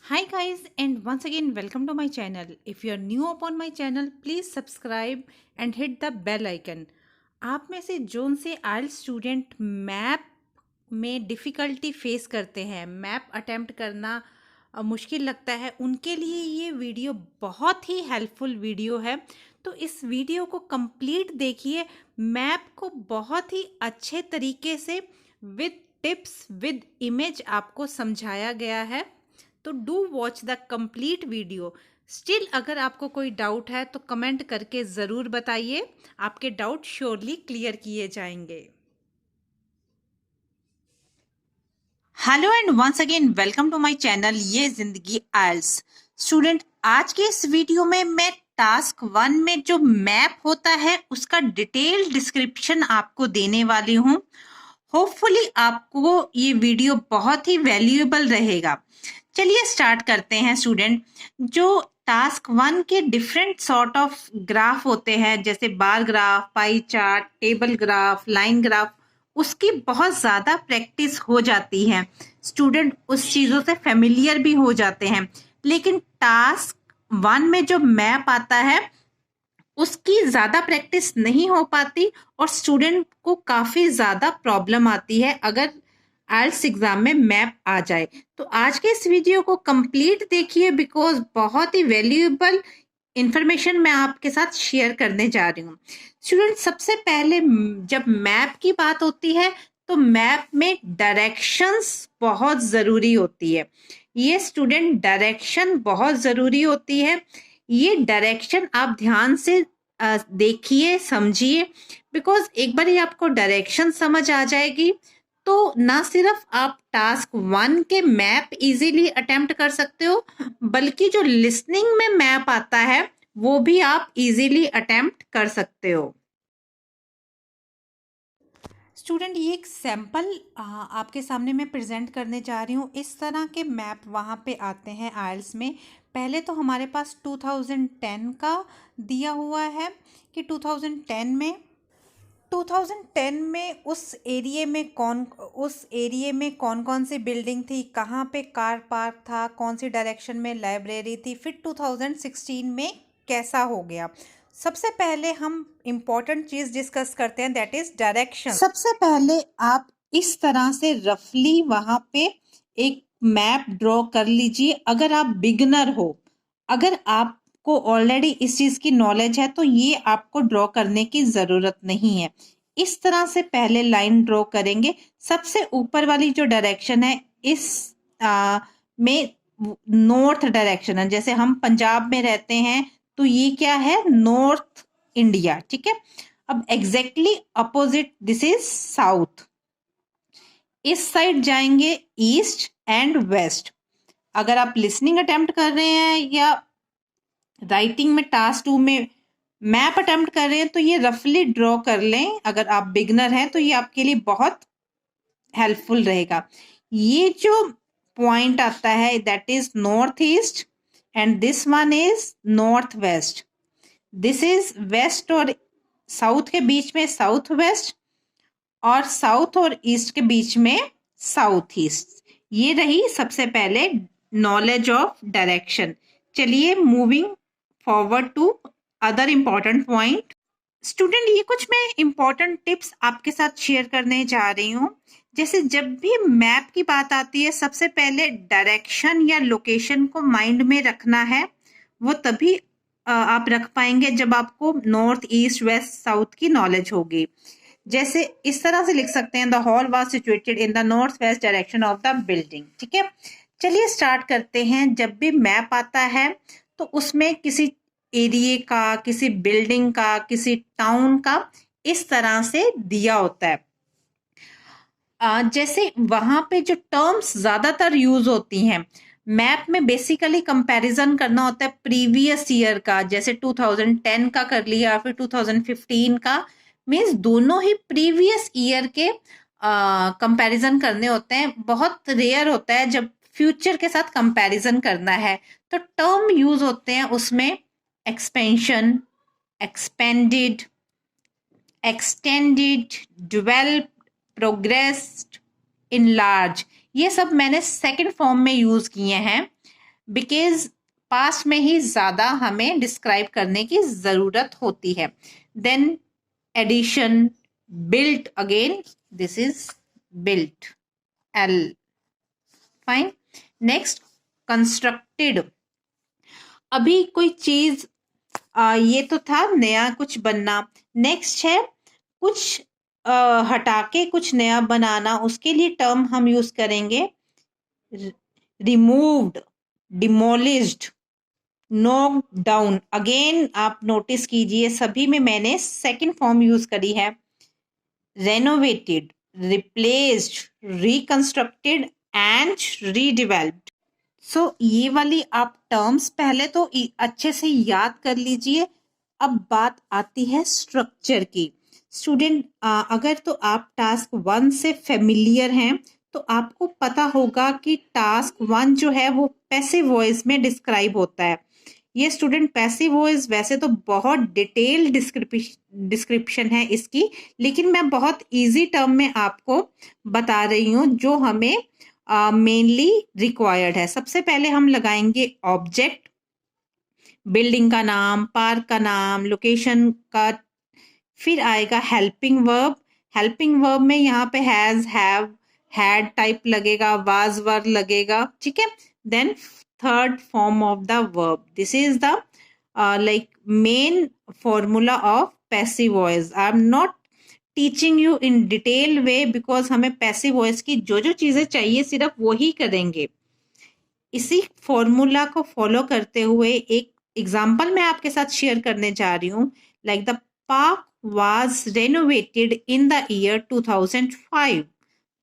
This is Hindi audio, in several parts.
Hi guys, and once again welcome to my channel. If you are new upon my channel, please subscribe and hit the bell icon. आप में से जोन से आइल्स स्टूडेंट मैप में डिफ़िकल्टी फेस करते हैं, मैप अटेम्प्ट करना मुश्किल लगता है, उनके लिए ये वीडियो बहुत ही हेल्पफुल वीडियो है। तो इस वीडियो को कंप्लीट देखिए। मैप को बहुत ही अच्छे तरीके से विद टिप्स विद इमेज आपको समझाया गया है। तो do watch the complete video. Still अगर आपको कोई डाउट है तो कमेंट करके ज़रूर बताइए, आपके डाउट श्योरली क्लियर किए जाएंगे। Hello and once again welcome to my channel ये जिंदगी आइल्स। स्टूडेंट, आज के इस वीडियो में मैं टास्क 1 में जो मैप होता है उसका डिटेल डिस्क्रिप्शन आपको देने वाली हूँ। होपफुली आपको ये वीडियो बहुत ही वैल्यूएबल रहेगा। चलिए स्टार्ट करते हैं स्टूडेंट। जो टास्क 1 के डिफरेंट सॉर्ट ऑफ ग्राफ होते हैं, जैसे bar graph, pie chart, table graph, line graph, उसकी बहुत ज़्यादा प्रैक्टिस हो जाती है। स्टूडेंट उस चीज़ों से फेमिलियर भी हो जाते हैं। लेकिन टास्क 1 में जो मैप आता है उसकी ज़्यादा प्रैक्टिस नहीं हो पाती और स्टूडेंट को काफ़ी ज़्यादा प्रॉब्लम आती है अगर आइल्स एग्जाम में मैप आ जाए। तो आज के इस वीडियो को कंप्लीट देखिए, बिकॉज बहुत ही वैल्यूएबल इंफॉर्मेशन मैं आपके साथ शेयर करने जा रही हूँ। स्टूडेंट, सबसे पहले जब मैप की बात होती है तो मैप में डायरेक्शंस बहुत ज़रूरी होती है। ये स्टूडेंट डायरेक्शन बहुत ज़रूरी होती है। ये डायरेक्शन आप ध्यान से देखिए, समझिए, बिकॉज एक बार ही आपको डायरेक्शन समझ आ जाएगी तो ना सिर्फ आप टास्क 1 के मैप इजीली अटेम्प्ट कर सकते हो, बल्कि जो लिसनिंग में मैप आता है वो भी आप इजीली अटेम्प्ट कर सकते हो। स्टूडेंट, ये एक सैम्पल आपके सामने मैं प्रेजेंट करने जा रही हूँ। इस तरह के मैप वहाँ पे आते हैं आइल्स में। पहले तो हमारे पास 2010 का दिया हुआ है कि 2010 में उस एरिया में कौन कौन सी बिल्डिंग थी, कहाँ पे कार पार्क था, कौन सी डायरेक्शन में लाइब्रेरी थी, फिर 2016 में कैसा हो गया। सबसे पहले हम इम्पोर्टेंट चीज़ डिस्कस करते हैं, दैट इज डायरेक्शन। सबसे पहले आप इस तरह से रफली वहाँ पे एक मैप ड्रॉ कर लीजिए। अगर आप बिगनर हो, अगर आपको ऑलरेडी इस चीज़ की नॉलेज है तो ये आपको ड्रॉ करने की ज़रूरत नहीं है। इस तरह से पहले लाइन ड्रॉ करेंगे। सबसे ऊपर वाली जो डायरेक्शन है इस में नॉर्थ डायरेक्शन है। जैसे हम पंजाब में रहते हैं तो ये क्या है, नॉर्थ इंडिया, ठीक है। अब exactly opposite this is south. इस साइड जाएंगे ईस्ट एंड वेस्ट। अगर आप लिसनिंग अटेम्प्ट कर रहे हैं या राइटिंग में टास्क 2 में मैप अटेम्प्ट कर रहे हैं तो ये रफली ड्रॉ कर लें। अगर आप बिगनर हैं तो ये आपके लिए बहुत हेल्पफुल रहेगा। ये जो पॉइंट आता है that is north east and this one is north west. This is west और साउथ के बीच में साउथ वेस्ट और साउथ और ईस्ट के बीच में साउथ ईस्ट। ये रही सबसे पहले नॉलेज ऑफ डायरेक्शन। चलिए moving forward to other important point. Student, ये कुछ मैं इम्पॉर्टेंट टिप्स आपके साथ शेयर करने जा रही हूँ। जैसे जब भी मैप की बात आती है सबसे पहले डायरेक्शन या लोकेशन को माइंड में रखना है। वो तभी आप रख पाएंगे जब आपको नॉर्थ ईस्ट वेस्ट साउथ की नॉलेज होगी। जैसे इस तरह से लिख सकते हैं, the hall was situated in the north west direction of the building, ठीक है। चलिए स्टार्ट करते हैं। जब भी मैप आता है तो उसमें किसी एरिया का, किसी बिल्डिंग का, किसी टाउन का इस तरह से दिया होता है। जैसे वहां पे जो टर्म्स ज्यादातर यूज होती हैं मैप में, बेसिकली कंपैरिजन करना होता है प्रीवियस ईयर का। जैसे 2010 का कर लिया, फिर 2015 का, मींस दोनों ही प्रीवियस ईयर के कंपैरिजन करने होते हैं। बहुत रेयर होता है जब फ्यूचर के साथ कंपैरिजन करना है। तो टर्म यूज होते हैं उसमें expansion, expanded, extended, developed, progressed, enlarge. ये सब मैंने सेकंड फॉर्म में यूज किए हैं। बिकॉज पास्ट में ही ज़्यादा हमें डिस्क्राइब करने की ज़रूरत होती है. Then addition, built again, this is built, L. Fine. Next, constructed. अभी कोई चीज ये तो था नया कुछ बनना. नेक्स्ट है कुछ हटा के कुछ नया बनाना. उसके लिए टर्म हम यूज करेंगे removed, demolished, knocked down. Again आप नोटिस कीजिए सभी में मैंने सेकंड फॉर्म यूज करी है. Renovated, replaced, reconstructed and redeveloped. So ये वाली आप टर्म्स पहले तो अच्छे से याद कर लीजिए. अब बात आती है स्ट्रक्चर की. स्टूडेंट अगर तो आप टास्क 1 से फेमिलियर हैं तो आपको पता होगा कि टास्क 1 जो है वो पैसिव वॉइस में डिस्क्राइब होता है. ये स्टूडेंट पैसिव वॉइस वैसे तो बहुत डिटेल डिस्क्रिप्शन है इसकी, लेकिन मैं बहुत इजी टर्म में आपको बता रही हूँ जो हमें मेनली रिक्वायर्ड है. सबसे पहले हम लगाएंगे ऑब्जेक्ट, बिल्डिंग का नाम, पार्क का नाम, लोकेशन का. फिर आएगा हेल्पिंग वर्ब. हेल्पिंग वर्ब में यहाँ पे हैज, हैव, हैड टाइप लगेगा, वाज वर्ब लगेगा. ठीक है. Then third form of the verb. This is the like main formula of passive voice. I am not teaching you in detail way because हमें passive voice की जो जो चीजें चाहिए सिर्फ वो ही करेंगे. इसी फॉर्मूला को फॉलो करते हुए एक एग्जाम्पल मैं आपके साथ शेयर करने जा रही हूँ. Like the park was renovated in the year 2005.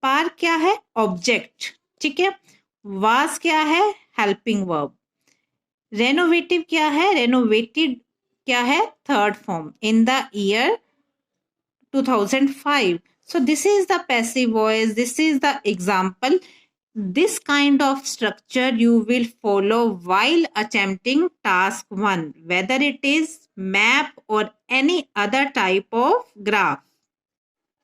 Park क्या है? ऑब्जेक्ट. ठीक है. वाज क्या है? Helping verb. रेनोवेटिव क्या है? रेनोवेटेड क्या है? Third form. In the year 2005. So this is the passive voice. This is the example. This kind of structure you will follow while attempting task 1, whether it is map or any other type of graph.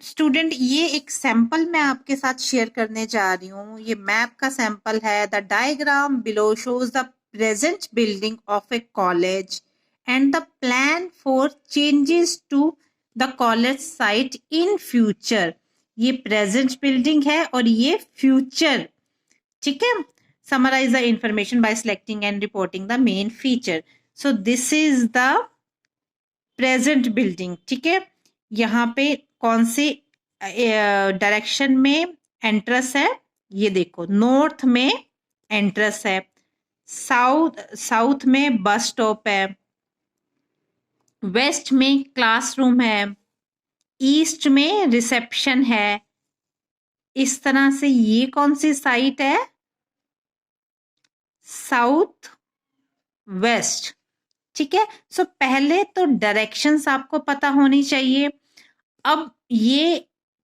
Student ये एक सैंपल मैं आपके साथ शेयर करने जा रही हूँ. ये मैप का सैंपल है. The diagram below shows the present building of a college and the plan for changes to the college site in future. ये प्रेजेंट बिल्डिंग है और ये फ्यूचर. ठीक है. Summarise the information by selecting and reporting the main feature. So this is the present building. ठीक है. यहाँ पे कौन से डायरेक्शन में एंट्रेंस है? ये देखो, नॉर्थ में एंट्रेंस है, साउथ में बस स्टॉप है, वेस्ट में क्लासरूम है, ईस्ट में रिसेप्शन है. इस तरह से ये कौन सी साइट है? South west. ठीक है. सो पहले तो डायरेक्शंस आपको पता होनी चाहिए. अब ये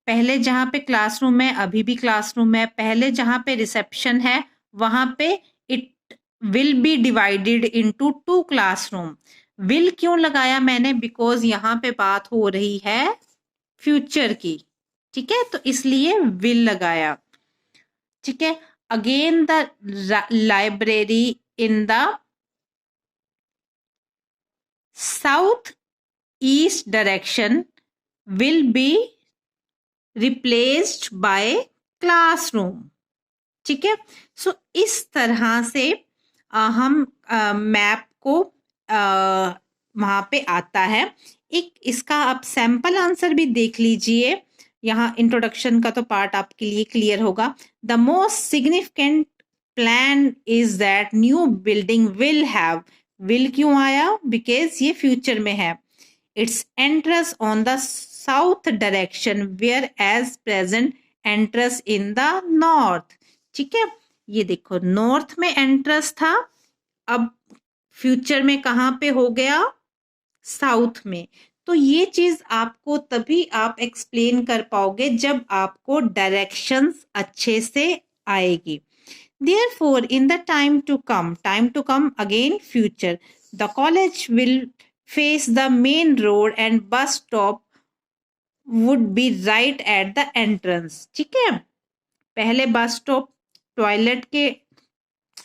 पहले जहां पे क्लासरूम है, अभी भी क्लासरूम है. पहले जहां पे रिसेप्शन है वहां पे it will be divided into 2 classroom. Will क्यों लगाया मैंने? बिकॉज यहाँ पे बात हो रही है फ्यूचर की. ठीक है. तो इसलिए विल लगाया. ठीक है. Again the library in the south east direction will be replaced by classroom. ठीक है. सो इस तरह से हम मैप को वहां पे आता है. एक इसका आप सैंपल आंसर भी देख लीजिए. यहाँ इंट्रोडक्शन का तो पार्ट आपके लिए क्लियर होगा. The most significant plan is that new building will have. Will क्यों आया? बिकॉज ये फ्यूचर में है. Its entrance on the south direction where as present entrance in the north. ठीक है. ये देखो, नॉर्थ में एंट्रेंस था, अब फ्यूचर में कहाँ पे हो गया? साउथ में. तो ये चीज आपको तभी आप एक्सप्लेन कर पाओगे जब आपको डायरेक्शंस अच्छे से आएगी. Therefore, in the time to come again future, the college will face the main road and bus stop would be right at the entrance. ठीक है. पहले बस स्टॉप टॉयलेट के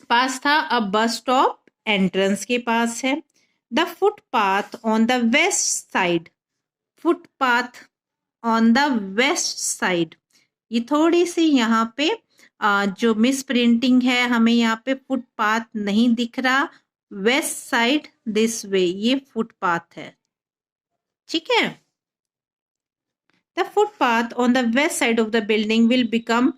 पास था, अब बस स्टॉप एंट्रेंस के पास है। The footpath on the west side, footpath on the west side, ये थोड़ी सी यहाँ पे जो मिस प्रिंटिंग है, हमें यहाँ पे फुटपाथ नहीं दिख रहा, वेस्ट साइड दिस वे, ये फुटपाथ है, ठीक है। The footpath on the west side of the building will become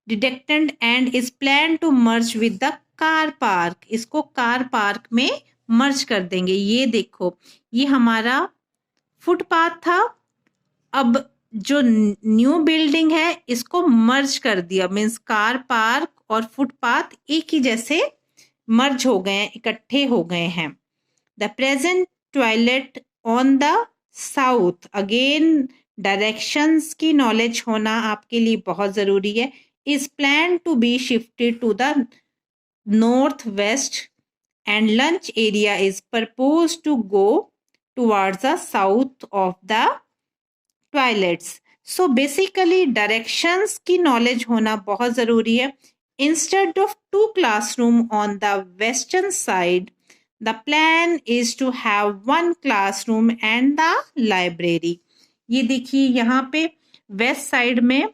deducted and is plan to merge with the car park, इसको कार पार्क में मर्ज कर देंगे। ये देखो, ये हमारा फुटपाथ था, अब जो न्यू बिल्डिंग है इसको मर्ज कर दिया, मीन्स कार पार्क और फुटपाथ एक ही जैसे मर्ज हो गए हैं, इकट्ठे हो गए हैं। The present toilet on the south, again directions की नॉलेज होना आपके लिए बहुत जरूरी है। Is plan to be shifted to the north west and lunch area is propose to go towards the south of the toilets. So basically directions की नॉलेज होना बहुत जरूरी है। Instead of 2 classroom on the western side, the plan is to have 1 classroom and the library. ये देखिए यहाँ पे वेस्ट साइड में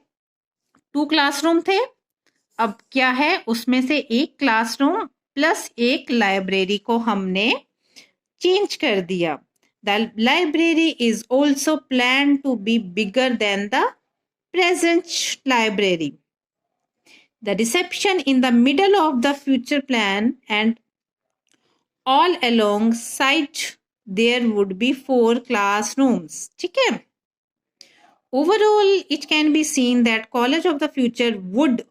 2 classroom थे, अब क्या है, उसमें से 1 classroom प्लस 1 लाइब्रेरी को हमने चेंज कर दिया। The library is also planned to be bigger than the present library. The reception in the middle of the future plan and all alongside there would be 4 classrooms. ठीक है? Overall, it can be seen that College of the Future would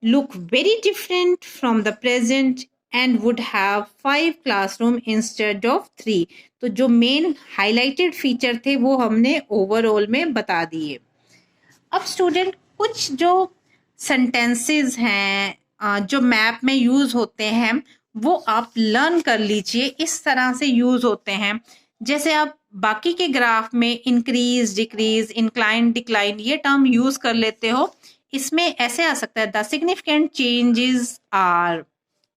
look very different from the present and would have 5 classroom instead of 3. तो जो मेन हाईलाइटेड फीचर थे वो हमने ओवरऑल में बता दिए। अब स्टूडेंट कुछ जो सेंटेंसेस हैं जो मैप में यूज होते हैं वो आप लर्न कर लीजिए, इस तरह से यूज होते हैं। जैसे आप बाकी के ग्राफ में इंक्रीज, डिक्रीज, इंक्लाइन, डिक्लाइन ये टर्म यूज कर लेते हो, इसमें ऐसे आ सकता है द सिग्निफिकेंट चेंजेस आर,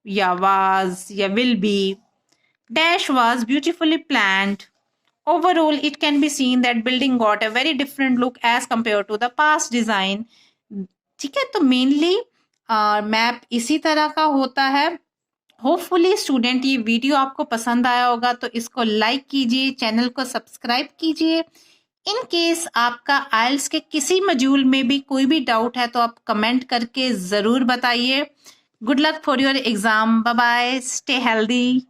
या वाज, या will be, dash was beautifully planned. Overall, it can be seen that building got a very different look as compared to the past design. ठीक है, तो मेनली मैप इसी तरह का होता है। होपफुली स्टूडेंट ये वीडियो आपको पसंद आया होगा, तो इसको लाइक कीजिए, चैनल को सब्सक्राइब कीजिए। इन केस आपका आइल्स के किसी मॉड्यूल में भी कोई भी डाउट है तो आप कमेंट करके ज़रूर बताइए। Good luck for your exam, bye bye, stay healthy.